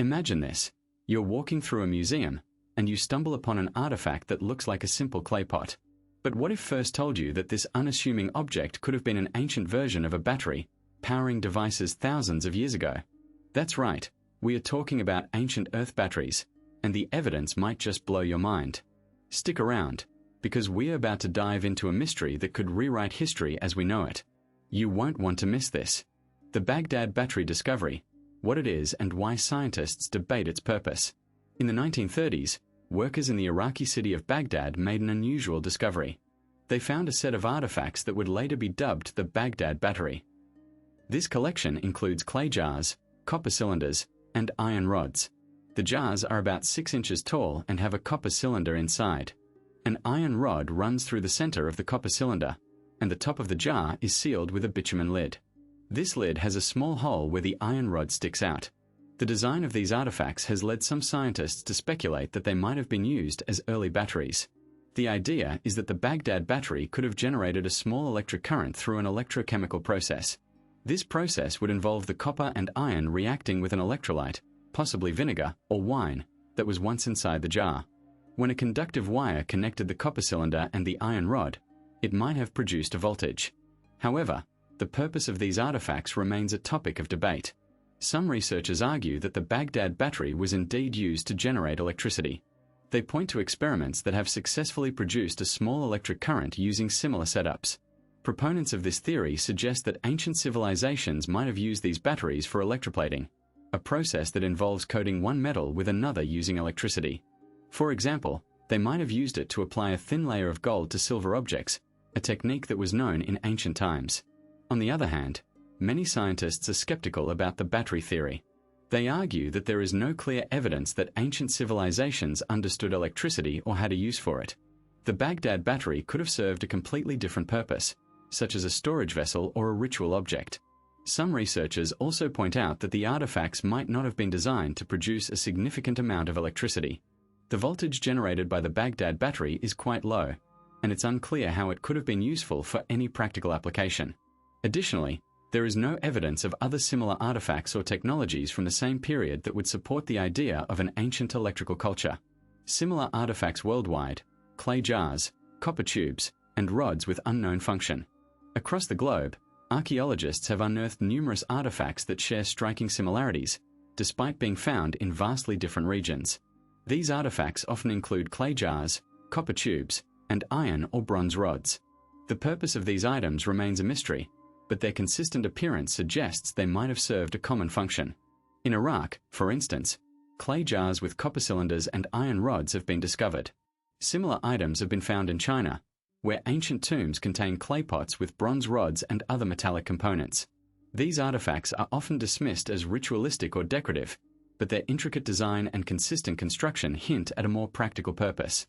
Imagine this. You're walking through a museum, and you stumble upon an artifact that looks like a simple clay pot. But what if first told you that this unassuming object could have been an ancient version of a battery, powering devices thousands of years ago? That's right, we are talking about ancient Earth batteries, and the evidence might just blow your mind. Stick around, because we are about to dive into a mystery that could rewrite history as we know it. You won't want to miss this. The Baghdad Battery discovery, what it is and why scientists debate its purpose. In the 1930s, workers in the Iraqi city of Baghdad made an unusual discovery. They found a set of artifacts that would later be dubbed the Baghdad Battery. This collection includes clay jars, copper cylinders, and iron rods. The jars are about 6 inches tall and have a copper cylinder inside. An iron rod runs through the center of the copper cylinder, and the top of the jar is sealed with a bitumen lid. This lid has a small hole where the iron rod sticks out. The design of these artifacts has led some scientists to speculate that they might have been used as early batteries. The idea is that the Baghdad Battery could have generated a small electric current through an electrochemical process. This process would involve the copper and iron reacting with an electrolyte, possibly vinegar or wine, that was once inside the jar. When a conductive wire connected the copper cylinder and the iron rod, it might have produced a voltage. However, the purpose of these artifacts remains a topic of debate. Some researchers argue that the Baghdad Battery was indeed used to generate electricity. They point to experiments that have successfully produced a small electric current using similar setups. Proponents of this theory suggest that ancient civilizations might have used these batteries for electroplating, a process that involves coating one metal with another using electricity. For example, they might have used it to apply a thin layer of gold to silver objects, a technique that was known in ancient times. On the other hand, many scientists are skeptical about the battery theory. They argue that there is no clear evidence that ancient civilizations understood electricity or had a use for it. The Baghdad Battery could have served a completely different purpose, such as a storage vessel or a ritual object. Some researchers also point out that the artifacts might not have been designed to produce a significant amount of electricity. The voltage generated by the Baghdad Battery is quite low, and it's unclear how it could have been useful for any practical application. Additionally, there is no evidence of other similar artifacts or technologies from the same period that would support the idea of an ancient electrical culture. Similar artifacts worldwide, clay jars, copper tubes, and rods with unknown function. Across the globe, archaeologists have unearthed numerous artifacts that share striking similarities, despite being found in vastly different regions. These artifacts often include clay jars, copper tubes, and iron or bronze rods. The purpose of these items remains a mystery, but their consistent appearance suggests they might have served a common function. In Iraq, for instance, clay jars with copper cylinders and iron rods have been discovered. Similar items have been found in China, where ancient tombs contain clay pots with bronze rods and other metallic components. These artifacts are often dismissed as ritualistic or decorative, but their intricate design and consistent construction hint at a more practical purpose.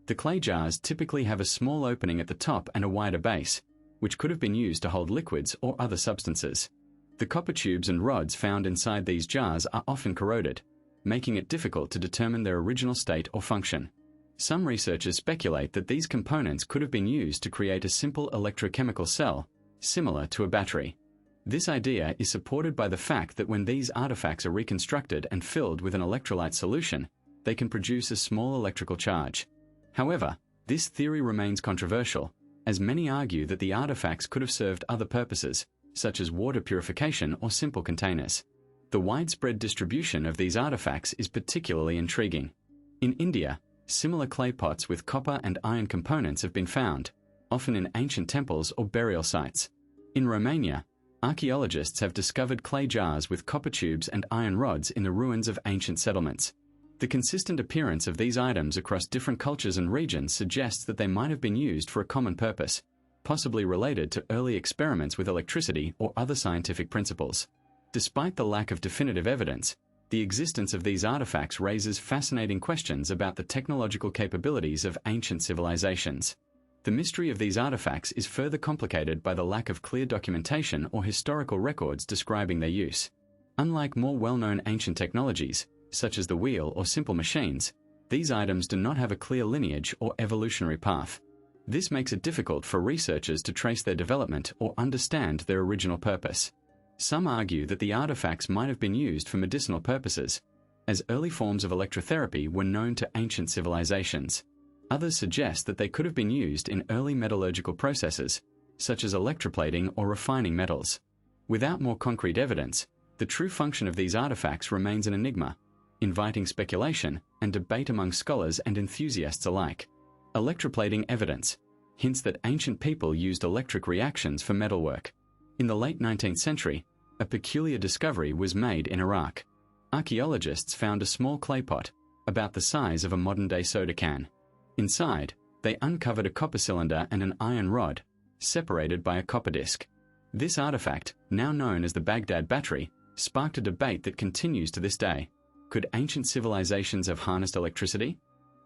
The clay jars typically have a small opening at the top and a wider base, which could have been used to hold liquids or other substances. The copper tubes and rods found inside these jars are often corroded, making it difficult to determine their original state or function. Some researchers speculate that these components could have been used to create a simple electrochemical cell, similar to a battery. This idea is supported by the fact that when these artifacts are reconstructed and filled with an electrolyte solution, they can produce a small electrical charge. However, this theory remains controversial, as many argue that the artifacts could have served other purposes, such as water purification or simple containers. The widespread distribution of these artifacts is particularly intriguing. In India, similar clay pots with copper and iron components have been found, often in ancient temples or burial sites. In Romania, archaeologists have discovered clay jars with copper tubes and iron rods in the ruins of ancient settlements. The consistent appearance of these items across different cultures and regions suggests that they might have been used for a common purpose, possibly related to early experiments with electricity or other scientific principles. Despite the lack of definitive evidence, the existence of these artifacts raises fascinating questions about the technological capabilities of ancient civilizations. The mystery of these artifacts is further complicated by the lack of clear documentation or historical records describing their use. Unlike more well-known ancient technologies, such as the wheel or simple machines, these items do not have a clear lineage or evolutionary path. This makes it difficult for researchers to trace their development or understand their original purpose. Some argue that the artifacts might have been used for medicinal purposes, as early forms of electrotherapy were known to ancient civilizations. Others suggest that they could have been used in early metallurgical processes, such as electroplating or refining metals. Without more concrete evidence, the true function of these artifacts remains an enigma, inviting speculation and debate among scholars and enthusiasts alike. Electroplating evidence hints that ancient people used electric reactions for metalwork. In the late 19th century, a peculiar discovery was made in Iraq. Archaeologists found a small clay pot, about the size of a modern-day soda can. Inside, they uncovered a copper cylinder and an iron rod, separated by a copper disc. This artifact, now known as the Baghdad Battery, sparked a debate that continues to this day. Could ancient civilizations have harnessed electricity?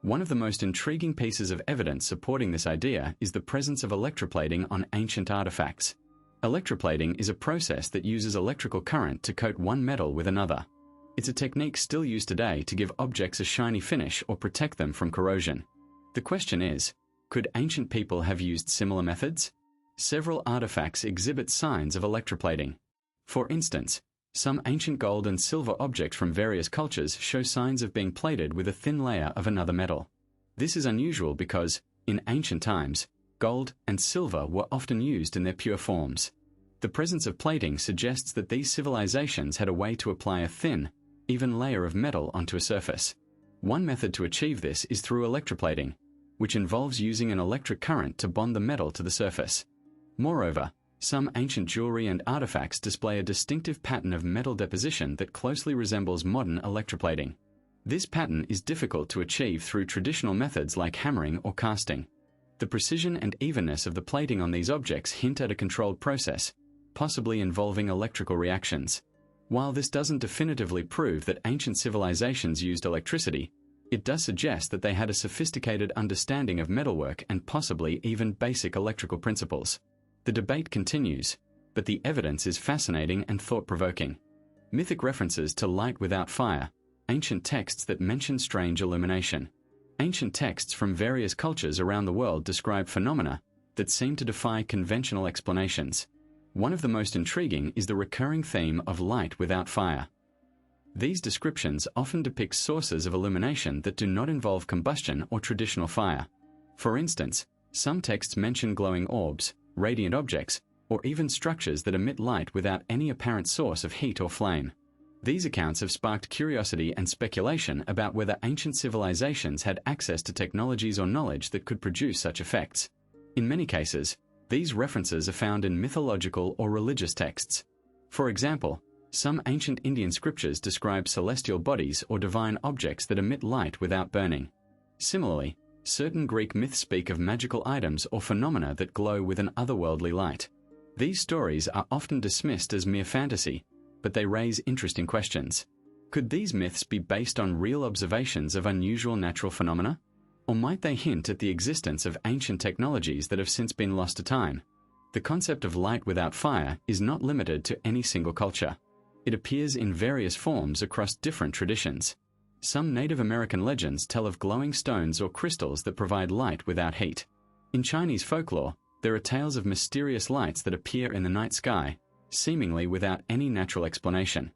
One of the most intriguing pieces of evidence supporting this idea is the presence of electroplating on ancient artifacts. Electroplating is a process that uses electrical current to coat one metal with another. It's a technique still used today to give objects a shiny finish or protect them from corrosion. The question is, could ancient people have used similar methods? Several artifacts exhibit signs of electroplating. For instance, some ancient gold and silver objects from various cultures show signs of being plated with a thin layer of another metal. This is unusual because, in ancient times, gold and silver were often used in their pure forms. The presence of plating suggests that these civilizations had a way to apply a thin, even layer of metal onto a surface. One method to achieve this is through electroplating, which involves using an electric current to bond the metal to the surface. Moreover, some ancient jewelry and artifacts display a distinctive pattern of metal deposition that closely resembles modern electroplating. This pattern is difficult to achieve through traditional methods like hammering or casting. The precision and evenness of the plating on these objects hint at a controlled process, possibly involving electrical reactions. While this doesn't definitively prove that ancient civilizations used electricity, it does suggest that they had a sophisticated understanding of metalwork and possibly even basic electrical principles. The debate continues, but the evidence is fascinating and thought-provoking. Mythic references to light without fire, ancient texts that mention strange illumination. Ancient texts from various cultures around the world describe phenomena that seem to defy conventional explanations. One of the most intriguing is the recurring theme of light without fire. These descriptions often depict sources of illumination that do not involve combustion or traditional fire. For instance, some texts mention glowing orbs, radiant objects, or even structures that emit light without any apparent source of heat or flame. These accounts have sparked curiosity and speculation about whether ancient civilizations had access to technologies or knowledge that could produce such effects. In many cases, these references are found in mythological or religious texts. For example, some ancient Indian scriptures describe celestial bodies or divine objects that emit light without burning. Similarly, certain Greek myths speak of magical items or phenomena that glow with an otherworldly light. These stories are often dismissed as mere fantasy, but they raise interesting questions. Could these myths be based on real observations of unusual natural phenomena? Or might they hint at the existence of ancient technologies that have since been lost to time? The concept of light without fire is not limited to any single culture. It appears in various forms across different traditions. Some Native American legends tell of glowing stones or crystals that provide light without heat. In Chinese folklore, there are tales of mysterious lights that appear in the night sky, seemingly without any natural explanation.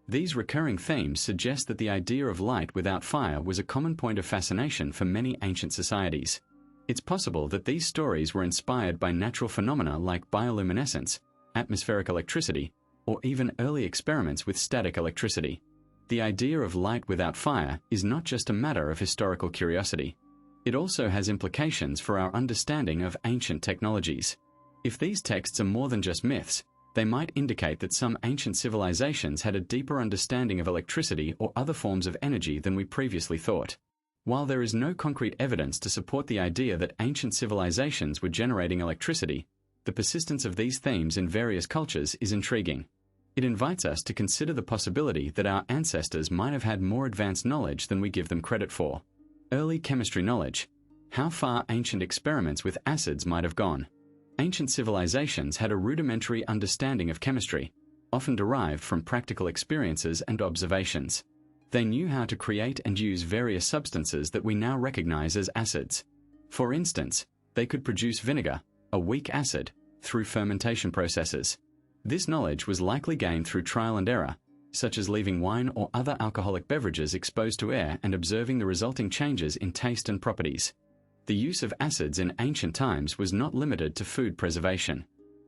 These recurring themes suggest that the idea of light without fire was a common point of fascination for many ancient societies. It's possible that these stories were inspired by natural phenomena like bioluminescence, atmospheric electricity, or even early experiments with static electricity. The idea of light without fire is not just a matter of historical curiosity. It also has implications for our understanding of ancient technologies. If these texts are more than just myths, they might indicate that some ancient civilizations had a deeper understanding of electricity or other forms of energy than we previously thought. While there is no concrete evidence to support the idea that ancient civilizations were generating electricity, the persistence of these themes in various cultures is intriguing. It invites us to consider the possibility that our ancestors might have had more advanced knowledge than we give them credit for. Early chemistry knowledge. How far ancient experiments with acids might have gone. Ancient civilizations had a rudimentary understanding of chemistry, often derived from practical experiences and observations. They knew how to create and use various substances that we now recognize as acids. For instance, they could produce vinegar, a weak acid, through fermentation processes. This knowledge was likely gained through trial and error, such as leaving wine or other alcoholic beverages exposed to air and observing the resulting changes in taste and properties. The use of acids in ancient times was not limited to food preservation.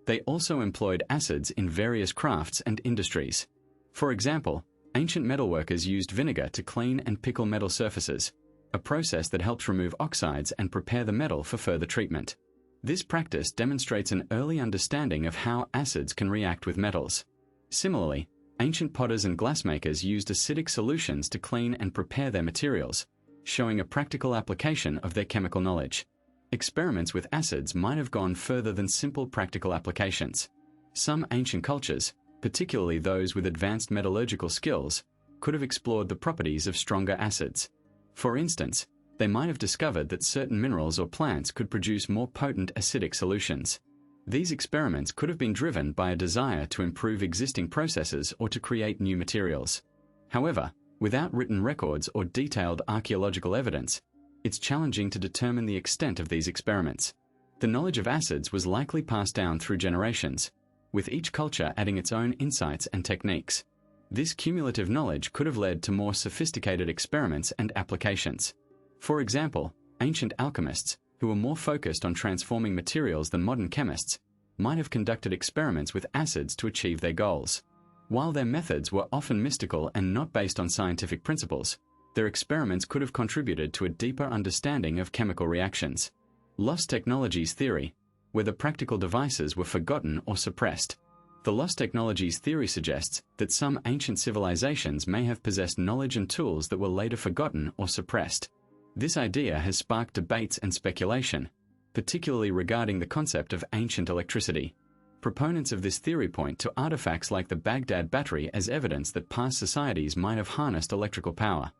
They also employed acids in various crafts and industries. For example, ancient metalworkers used vinegar to clean and pickle metal surfaces, a process that helps remove oxides and prepare the metal for further treatment. This practice demonstrates an early understanding of how acids can react with metals. Similarly, ancient potters and glassmakers used acidic solutions to clean and prepare their materials, showing a practical application of their chemical knowledge. Experiments with acids might have gone further than simple practical applications. Some ancient cultures, particularly those with advanced metallurgical skills, could have explored the properties of stronger acids. For instance, they might have discovered that certain minerals or plants could produce more potent acidic solutions. These experiments could have been driven by a desire to improve existing processes or to create new materials. However, without written records or detailed archaeological evidence, it's challenging to determine the extent of these experiments. The knowledge of acids was likely passed down through generations, with each culture adding its own insights and techniques. This cumulative knowledge could have led to more sophisticated experiments and applications. For example, ancient alchemists, who were more focused on transforming materials than modern chemists, might have conducted experiments with acids to achieve their goals. While their methods were often mystical and not based on scientific principles, their experiments could have contributed to a deeper understanding of chemical reactions. Lost technologies theory, whether practical devices were forgotten or suppressed. The lost technologies theory suggests that some ancient civilizations may have possessed knowledge and tools that were later forgotten or suppressed. This idea has sparked debates and speculation, particularly regarding the concept of ancient electricity. Proponents of this theory point to artifacts like the Baghdad Battery as evidence that past societies might have harnessed electrical power.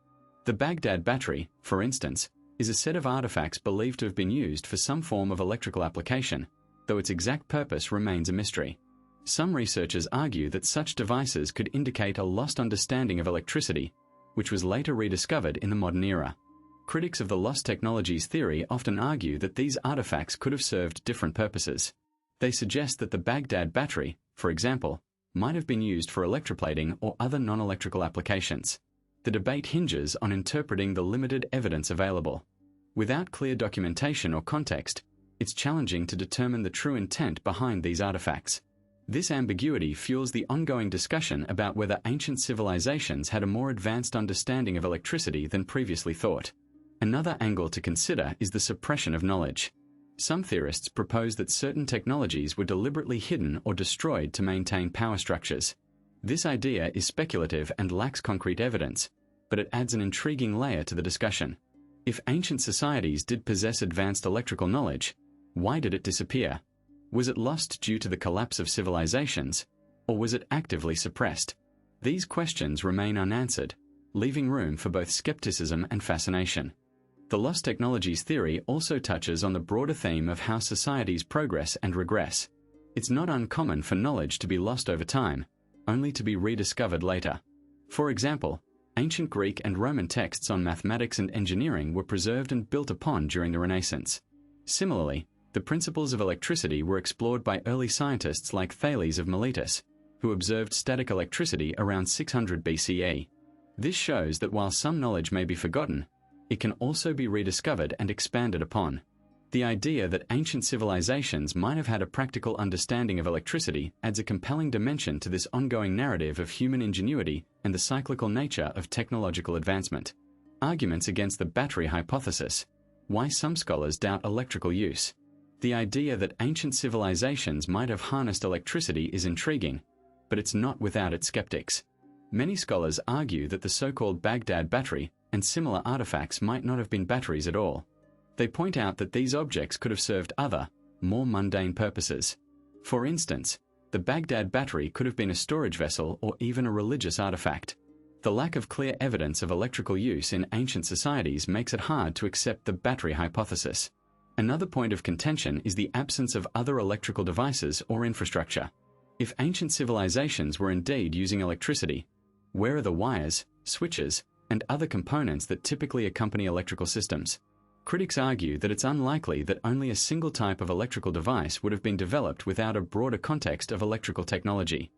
The Baghdad Battery, for instance, is a set of artifacts believed to have been used for some form of electrical application, though its exact purpose remains a mystery. Some researchers argue that such devices could indicate a lost understanding of electricity, which was later rediscovered in the modern era. Critics of the lost technologies theory often argue that these artifacts could have served different purposes. They suggest that the Baghdad Battery, for example, might have been used for electroplating or other non-electrical applications. The debate hinges on interpreting the limited evidence available. Without clear documentation or context, it's challenging to determine the true intent behind these artifacts. This ambiguity fuels the ongoing discussion about whether ancient civilizations had a more advanced understanding of electricity than previously thought. Another angle to consider is the suppression of knowledge. Some theorists propose that certain technologies were deliberately hidden or destroyed to maintain power structures. This idea is speculative and lacks concrete evidence, but it adds an intriguing layer to the discussion. If ancient societies did possess advanced electrical knowledge, why did it disappear? Was it lost due to the collapse of civilizations, or was it actively suppressed? These questions remain unanswered, leaving room for both skepticism and fascination. The lost technologies theory also touches on the broader theme of how societies progress and regress. It's not uncommon for knowledge to be lost over time, only to be rediscovered later. For example, ancient Greek and Roman texts on mathematics and engineering were preserved and built upon during the Renaissance. Similarly, the principles of electricity were explored by early scientists like Thales of Miletus, who observed static electricity around 600 BCE. This shows that while some knowledge may be forgotten, it can also be rediscovered and expanded upon. The idea that ancient civilizations might have had a practical understanding of electricity adds a compelling dimension to this ongoing narrative of human ingenuity and the cyclical nature of technological advancement. Arguments against the battery hypothesis. Why some scholars doubt electrical use. The idea that ancient civilizations might have harnessed electricity is intriguing, but it's not without its skeptics. Many scholars argue that the so-called Baghdad Battery and similar artifacts might not have been batteries at all. They point out that these objects could have served other, more mundane purposes. For instance, the Baghdad Battery could have been a storage vessel or even a religious artifact. The lack of clear evidence of electrical use in ancient societies makes it hard to accept the battery hypothesis. Another point of contention is the absence of other electrical devices or infrastructure. If ancient civilizations were indeed using electricity, where are the wires, switches, and other components that typically accompany electrical systems? Critics argue that it's unlikely that only a single type of electrical device would have been developed without a broader context of electrical technology.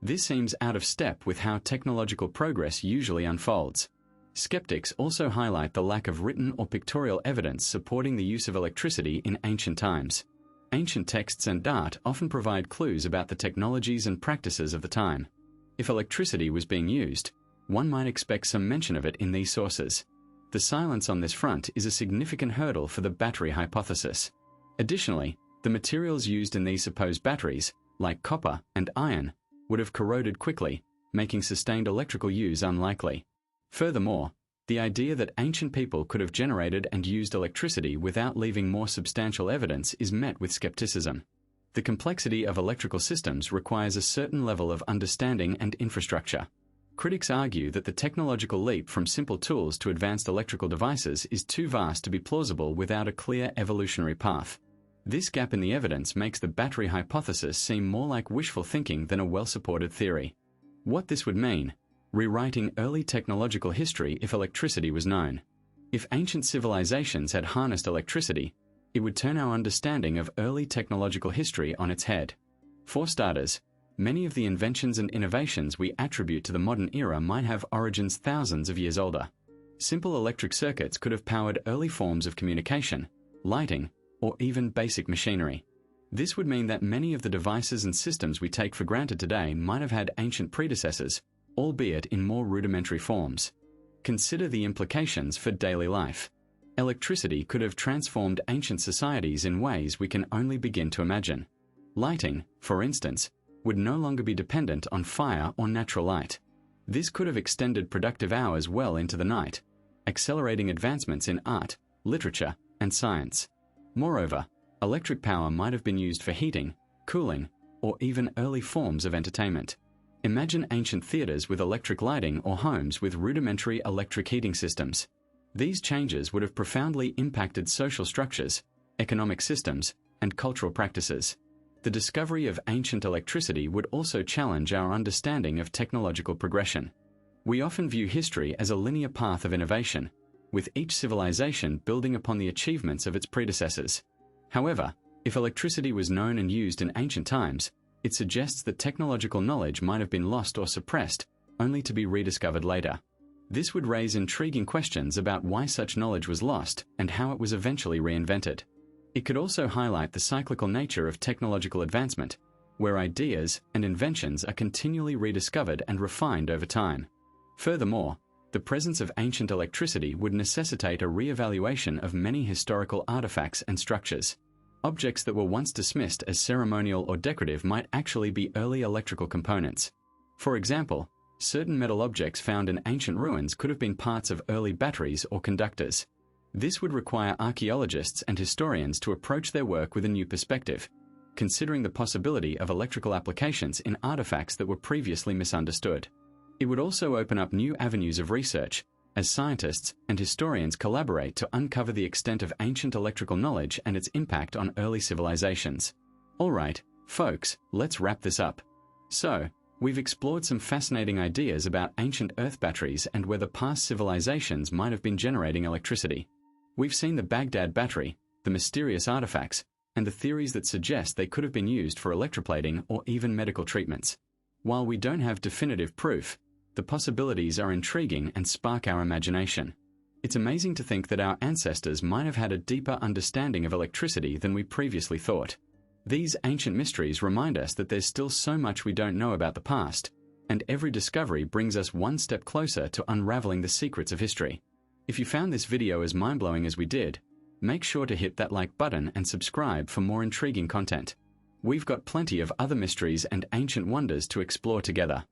This seems out of step with how technological progress usually unfolds. Skeptics also highlight the lack of written or pictorial evidence supporting the use of electricity in ancient times. Ancient texts and art often provide clues about the technologies and practices of the time. If electricity was being used, one might expect some mention of it in these sources. The silence on this front is a significant hurdle for the battery hypothesis. Additionally, the materials used in these supposed batteries, like copper and iron, would have corroded quickly, making sustained electrical use unlikely. Furthermore, the idea that ancient people could have generated and used electricity without leaving more substantial evidence is met with skepticism. The complexity of electrical systems requires a certain level of understanding and infrastructure. Critics argue that the technological leap from simple tools to advanced electrical devices is too vast to be plausible without a clear evolutionary path. This gap in the evidence makes the battery hypothesis seem more like wishful thinking than a well-supported theory. What this would mean: rewriting early technological history if electricity was known. If ancient civilizations had harnessed electricity, it would turn our understanding of early technological history on its head. For starters, many of the inventions and innovations we attribute to the modern era might have origins thousands of years older. Simple electric circuits could have powered early forms of communication, lighting, or even basic machinery. This would mean that many of the devices and systems we take for granted today might have had ancient predecessors, albeit in more rudimentary forms. Consider the implications for daily life. Electricity could have transformed ancient societies in ways we can only begin to imagine. Lighting, for instance, would no longer be dependent on fire or natural light. This could have extended productive hours well into the night, accelerating advancements in art, literature, and science. Moreover, electric power might have been used for heating, cooling, or even early forms of entertainment. Imagine ancient theaters with electric lighting or homes with rudimentary electric heating systems. These changes would have profoundly impacted social structures, economic systems, and cultural practices. The discovery of ancient electricity would also challenge our understanding of technological progression. We often view history as a linear path of innovation, with each civilization building upon the achievements of its predecessors. However, if electricity was known and used in ancient times, it suggests that technological knowledge might have been lost or suppressed, only to be rediscovered later. This would raise intriguing questions about why such knowledge was lost and how it was eventually reinvented. It could also highlight the cyclical nature of technological advancement, where ideas and inventions are continually rediscovered and refined over time. Furthermore, the presence of ancient electricity would necessitate a re-evaluation of many historical artifacts and structures. Objects that were once dismissed as ceremonial or decorative might actually be early electrical components. For example, certain metal objects found in ancient ruins could have been parts of early batteries or conductors. This would require archaeologists and historians to approach their work with a new perspective, considering the possibility of electrical applications in artifacts that were previously misunderstood. It would also open up new avenues of research, as scientists and historians collaborate to uncover the extent of ancient electrical knowledge and its impact on early civilizations. Alright, folks, let's wrap this up. So, we've explored some fascinating ideas about ancient Earth batteries and whether past civilizations might have been generating electricity. We've seen the Baghdad Battery, the mysterious artifacts, and the theories that suggest they could have been used for electroplating or even medical treatments. While we don't have definitive proof, the possibilities are intriguing and spark our imagination. It's amazing to think that our ancestors might have had a deeper understanding of electricity than we previously thought. These ancient mysteries remind us that there's still so much we don't know about the past, and every discovery brings us one step closer to unraveling the secrets of history. If you found this video as mind-blowing as we did, make sure to hit that like button and subscribe for more intriguing content. We've got plenty of other mysteries and ancient wonders to explore together.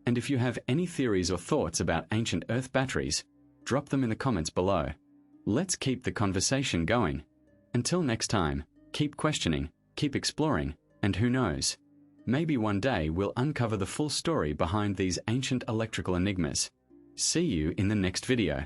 And if you have any theories or thoughts about ancient Earth batteries, drop them in the comments below. Let's keep the conversation going. Until next time, keep questioning, keep exploring, and who knows, maybe one day we'll uncover the full story behind these ancient electrical enigmas. See you in the next video.